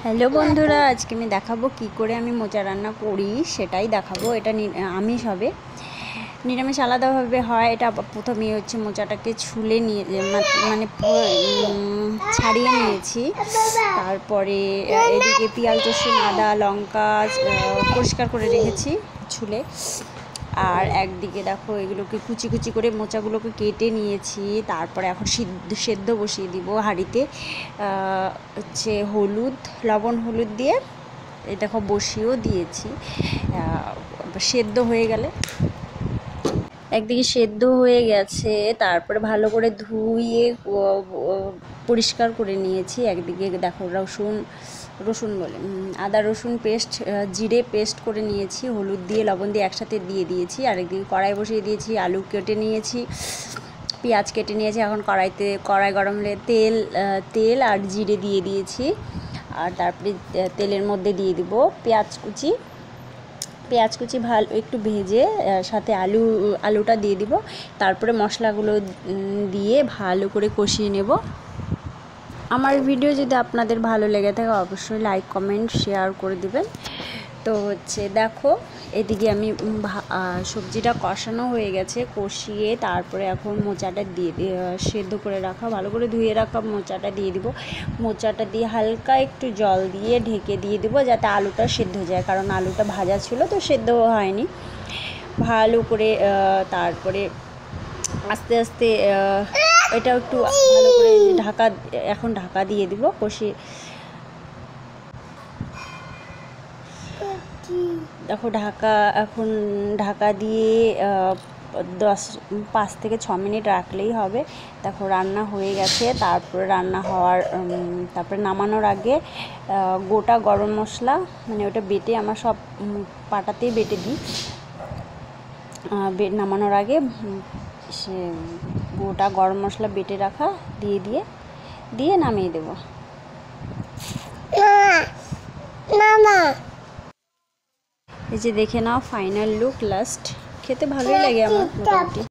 Hello বন্ধুরা, আজকে আমি দেখাবো কি করে আমি মোচা রান্না করি, সেটাই দেখাবো। এটা আমিষ হবে, নিরামিষ আলাদাভাবে হয়। এটা প্রথমেই হচ্ছে মোচাটাকে ছুলে নিয়ে মানে ছাড়িয়ে নিয়েছি। তারপরে এদিকে পেঁয়াজ, রসুন, আদা, লঙ্কা পরিষ্কার করে রেখেছি ছুলে। আর একদিকে দেখো এগুলোকে কুচি কুচি করে মোচাগুলোকে কেটে নিয়েছি। তারপরে এখন সেদ্ধ বসিয়ে দিব হাঁড়িতে। হচ্ছে লবণ হলুদ দিয়ে এই দেখো বসিয়েও দিয়েছি। সেদ্ধ হয়ে গেলে একদিকে সেদ্ধ হয়ে গেছে, তারপরে ভালো করে ধুয়ে পরিষ্কার করে নিয়েছি। একদিকে দেখো রসুন বলে আদা রসুন পেস্ট, জিরে পেস্ট করে নিয়েছি, হলুদ দিয়ে লবণ দিয়ে একসাথে দিয়ে দিয়েছি। আরেকদিকে কড়াই বসিয়ে দিয়েছি, আলু কেটে নিয়েছি, পেঁয়াজ কেটে নিয়েছি। এখন কড়াই গরম হলে তেল আর জিরে দিয়ে দিয়েছি। আর তারপরে তেলের মধ্যে দিয়ে দিব পেঁয়াজ কুচি ভালো একটু ভেজে সাথে আলুটা দিয়ে দিব। তারপরে মশলাগুলো দিয়ে ভালো করে কষিয়ে নেব। আমার ভিডিও যদি আপনাদের ভালো লেগে থাকে অবশ্যই লাইক কমেন্ট শেয়ার করে দিবেন। তো হচ্ছে দেখো এদিকে আমি সবজিটা কষানো হয়ে গেছে, কষিয়ে তারপরে এখন মোচাটা দিয়ে সেদ্ধ করে রাখা, ভালো করে ধুয়ে রাখা মোচাটা দিয়ে দিব। মোচাটা দিয়ে হালকা একটু জল দিয়ে ঢেকে দিয়ে দিব, যাতে আলুটা সেদ্ধ হয়ে যায়, কারণ আলুটা ভাজা ছিল তো সেদ্ধ হয়নি ভালো করে। তারপরে আস্তে আস্তে এটা একটু ভালো করে ঢাকা দিয়ে দিব কষিয়ে। দেখো ঢাকা দিয়ে 5 থেকে 6 মিনিট রাখলেই হবে। দেখো রান্না হয়ে গেছে। তারপরে তারপরে নামানোর আগে গোটা গরম মশলা, মানে ওটা বেটে আমার সব পাটাতেই বেটে দিই। নামানোর আগে সে গোটা গরম মশলা বেটে রাখা দিয়ে নামিয়ে দেবো। এই যে দেখে নাও ফাইনাল লুক, লাস্ট। খেতে ভালোই লাগে আমার মোটামুটি।